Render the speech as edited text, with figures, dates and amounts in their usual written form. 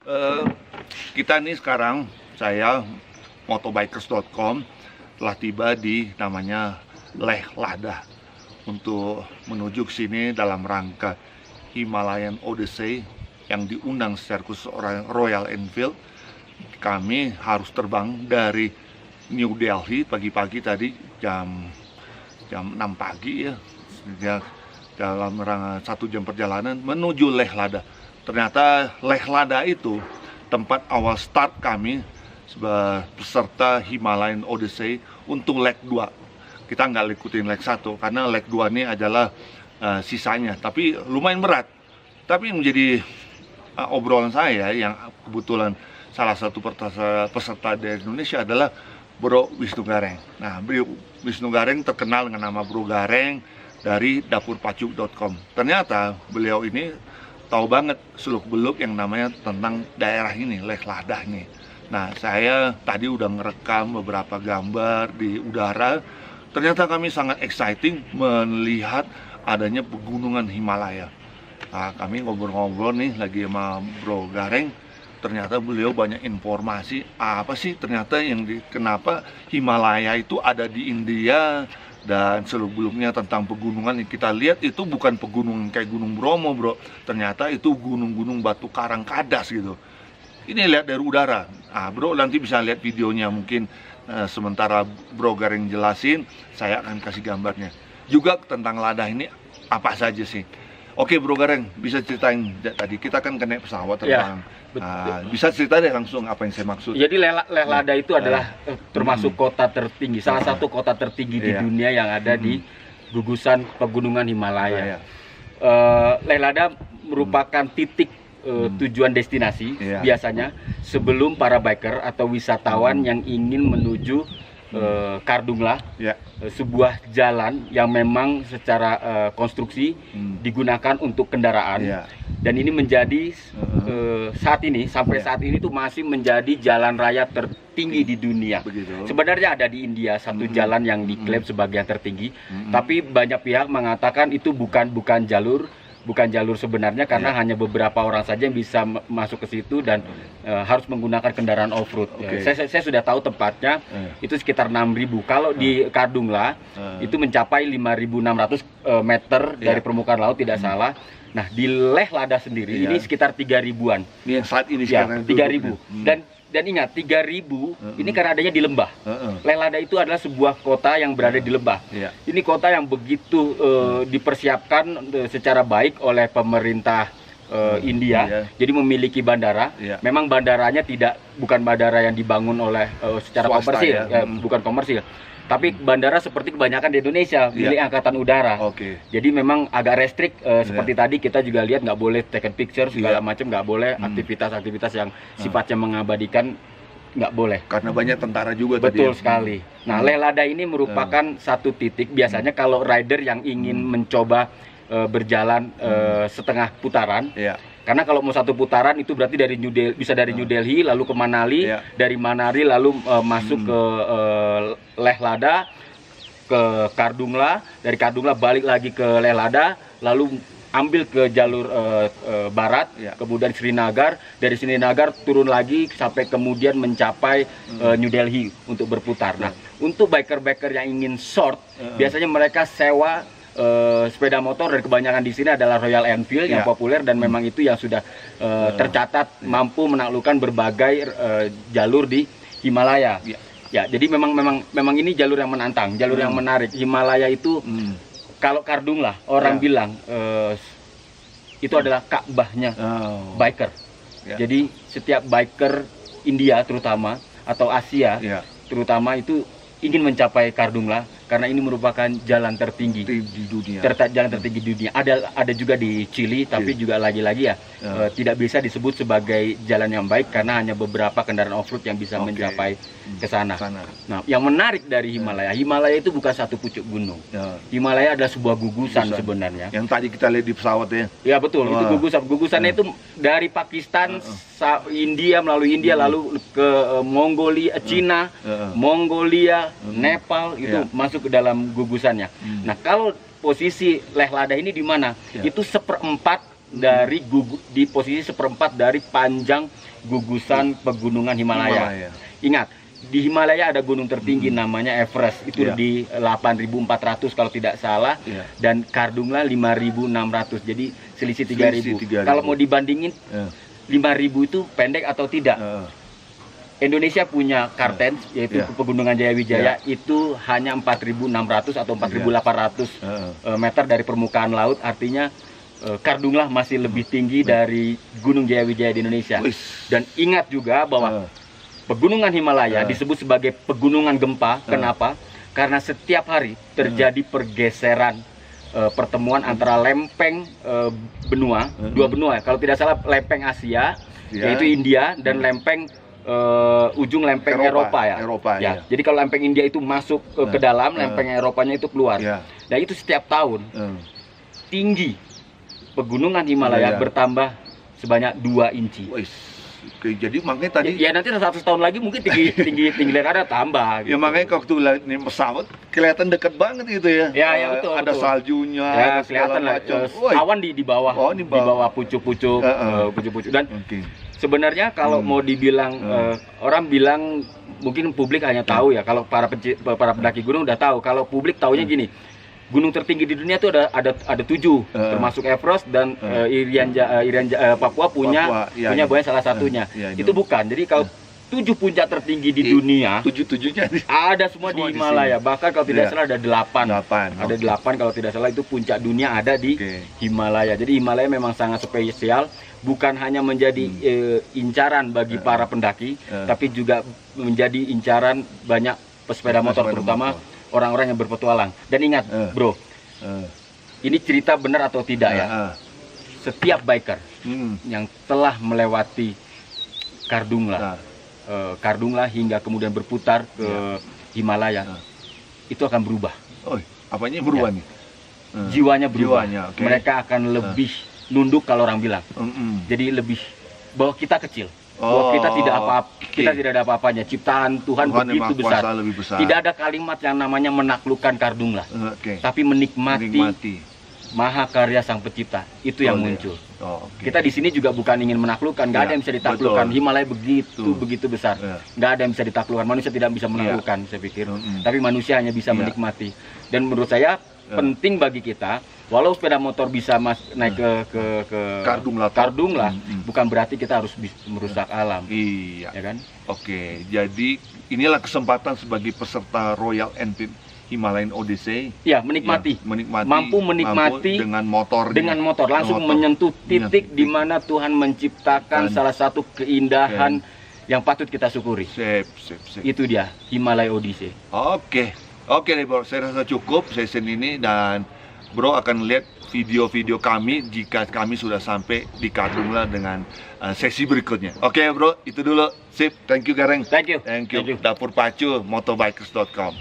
Eh, kita nih sekarang, saya motobikers.com telah tiba di namanya Leh Lada untuk menuju ke sini dalam rangka Himalayan Odyssey yang diundang secara khusus Royal Enfield. Kami harus terbang dari New Delhi pagi-pagi tadi jam 6 pagi ya, dalam rangka 1 jam perjalanan menuju Leh Lada. Ternyata Leh Lada itu tempat awal start kami sebagai peserta Himalayan Odyssey untuk leg 2. Kita nggak ikutin leg 1 karena leg 2 ini adalah sisanya, tapi lumayan berat. Tapi menjadi obrolan saya yang kebetulan salah satu peserta dari Indonesia adalah Bro Wisnu Gareng. Nah, Bro Wisnu Gareng terkenal dengan nama Bro Gareng dari dapurpacu.com. Ternyata beliau ini tahu banget seluk-beluk yang namanya tentang daerah ini, Leh Lada ini. Nah, saya tadi udah ngerekam beberapa gambar di udara. Ternyata kami sangat exciting melihat adanya pegunungan Himalaya. Nah, kami ngobrol-ngobrol nih lagi sama Bro Gareng. Ternyata beliau banyak informasi apa sih ternyata kenapa Himalaya itu ada di India. Dan seluk-beluknya tentang pegunungan yang kita lihat itu bukan pegunungan kayak Gunung Bromo, bro. Ternyata itu gunung-gunung batu karang kadas gitu. Ini lihat dari udara. Nah, bro nanti bisa lihat videonya mungkin sementara Bro Gareng jelasin, saya akan kasih gambarnya. Juga tentang lada ini apa saja sih. Oke Bro Gareng, bisa ceritain tadi kita kan kena pesawat terbang. Bisa cerita deh langsung apa yang saya maksud. Jadi Leh Lada itu adalah termasuk kota tertinggi, salah satu kota tertinggi di dunia yang ada di gugusan pegunungan Himalaya. Leh Lada merupakan titik tujuan destinasi biasanya sebelum para biker atau wisatawan yang ingin menuju Kardungla, sebuah jalan yang memang secara konstruksi digunakan untuk kendaraan, dan ini menjadi saat ini saat ini tuh masih menjadi jalan raya tertinggi di dunia. Begitu. Sebenarnya ada di India satu jalan yang diklaim sebagai yang tertinggi, tapi banyak pihak mengatakan itu bukan jalur sebenarnya karena hanya beberapa orang saja yang bisa masuk ke situ dan harus menggunakan kendaraan off-road. Saya sudah tahu tempatnya, itu sekitar 6.000. Kalau di Kardungla itu mencapai 5.600 meter dari permukaan laut tidak salah. Nah, di Leh Lada sendiri ini sekitar 3.000-an. Ini yang saat ini sekarang 3.000. Dan ingat 3.000 ini karena adanya di lembah. Leh Lada itu adalah sebuah kota yang berada di lembah. Ini kota yang begitu dipersiapkan secara baik oleh pemerintah India. Jadi memiliki bandara. Memang bandaranya bukan bandara yang dibangun oleh secara swasta, komersil, bukan komersil. Tapi bandara seperti kebanyakan di Indonesia milik Angkatan Udara. Jadi memang agak restrik seperti tadi kita juga lihat nggak boleh take picture segala macam, nggak boleh aktivitas-aktivitas yang sifatnya mengabadikan, nggak boleh. Karena banyak tentara juga. Betul sekali. Nah, Leh Lada ini merupakan satu titik biasanya kalau rider yang ingin mencoba berjalan setengah putaran. Karena kalau mau satu putaran itu berarti bisa dari New Delhi lalu ke Manali, dari Manali lalu masuk ke Leh Lada, ke Kardungla, dari Kardungla balik lagi ke Leh Lada, lalu ambil ke jalur barat, kemudian Srinagar, dari Srinagar turun lagi sampai kemudian mencapai New Delhi untuk berputar. Nah, untuk biker-biker yang ingin short, biasanya mereka sewa sepeda motor, dan kebanyakan di sini adalah Royal Enfield yang populer dan memang itu yang sudah tercatat mampu menaklukkan berbagai jalur di Himalaya. Jadi memang ini jalur yang menantang, jalur yang menarik. Himalaya itu kalau Kardungla orang bilang itu adalah Ka'bahnya biker. Jadi setiap biker India terutama atau Asia terutama itu ingin mencapai Kardungla karena ini merupakan jalan tertinggi di dunia. Jalan tertinggi di dunia. Ada juga di Chili, tapi juga lagi-lagi tidak bisa disebut sebagai jalan yang baik karena hanya beberapa kendaraan off-road yang bisa mencapai ke sana. Nah, yang menarik dari Himalaya itu bukan satu pucuk gunung. Himalaya adalah sebuah gugusan sebenarnya. Yang tadi kita lihat di pesawat ya. Ya betul, itu gugusannya itu dari Pakistan, India, melalui India lalu ke Mongolia, Cina, Mongolia, Nepal, itu masuk ke dalam gugusannya. Nah, kalau posisi Leh Lada ini di mana? Itu seperempat dari di posisi seperempat dari panjang gugusan pegunungan Himalaya. Ingat, di Himalaya ada gunung tertinggi namanya Everest, itu di 8.400 kalau tidak salah, dan Kardungla 5.600, jadi selisih 3.000. Kalau mau dibandingin 5.000 itu pendek atau tidak? Indonesia punya Kartens, yaitu pegunungan Jayawijaya, itu hanya 4.600 atau 4.800 meter dari permukaan laut, artinya Kardungla masih lebih tinggi dari Gunung Jayawijaya di Indonesia. Dan ingat juga bahwa pegunungan Himalaya disebut sebagai pegunungan gempa. Kenapa? Karena setiap hari terjadi pergeseran pertemuan antara lempeng benua, dua benua. Kalau tidak salah lempeng Asia, yaitu India, dan lempeng ujung lempeng Eropa ya. Jadi kalau lempeng India itu masuk ke dalam, lempeng Eropanya itu keluar. Nah itu setiap tahun tinggi pegunungan Himalaya bertambah sebanyak 2 inci. Oke, jadi makanya tadi ya nanti 100 tahun lagi mungkin tinggi ada tambah gitu. Ya makanya waktu lihat ini pesawat kelihatan dekat banget gitu ya. Ya betul. Ada saljunya, ya, kelihatan lah. Awan di bawah, di bawah pucuk-pucuk, dan sebenarnya kalau mau dibilang orang bilang, mungkin publik hanya tahu ya, kalau para pendaki gunung udah tahu. Kalau publik taunya gini, gunung tertinggi di dunia itu ada 7, termasuk Everest dan Papua punya Boyan salah satunya. Itu bukan. Jadi kalau 7 puncak tertinggi di dunia, 7-7-nya ada semua di Himalaya. Bahkan kalau tidak salah ada 8. Ada 8 kalau tidak salah, itu puncak dunia ada di Himalaya. Jadi Himalaya memang sangat spesial, bukan hanya menjadi incaran bagi para pendaki, tapi juga menjadi incaran banyak pesepeda motor, terutama orang-orang yang berpetualang. Dan ingat, bro, ini cerita benar atau tidak ya? Setiap biker yang telah melewati Kardungla hingga kemudian berputar ke Himalaya, itu akan berubah. Apanya berubah nih? Jiwanya berubah. Mereka akan lebih nunduk kalau orang bilang. Jadi lebih bahwa kita kecil. Bahwa kita tidak ada apa-apanya. Ciptaan Tuhan begitu besar. Tidak ada kalimat yang namanya menaklukkan Kardungla, tapi menikmati mahakarya Sang Pencipta. Itu yang muncul. Kita di sini juga bukan ingin menaklukkan. Gak ada yang bisa ditaklukkan. Himalaya begitu besar. Gak ada yang bisa ditaklukkan. Manusia tidak bisa menaklukkan, saya pikir. Tapi manusia hanya bisa menikmati. Dan menurut saya penting bagi kita, walau sepeda motor bisa naik ke Kardungla, bukan berarti kita harus merusak alam. Iya. Ya kan? Oke, jadi inilah kesempatan sebagai peserta Royal Enfield Himalayan Odyssey. Ya, mampu menikmati dengan motor langsung menyentuh titik di mana Tuhan menciptakan salah satu keindahan yang patut kita syukuri. Itu dia Himalaya Odyssey. Oke deh bro, saya rasa cukup sesi ini, dan bro akan lihat video-video kami jika kami sudah sampai di Kardungla dengan sesi berikutnya. Oke bro, itu dulu. Sip, thank you Gareng. Thank you. Dapur Pacu, motobikers.com.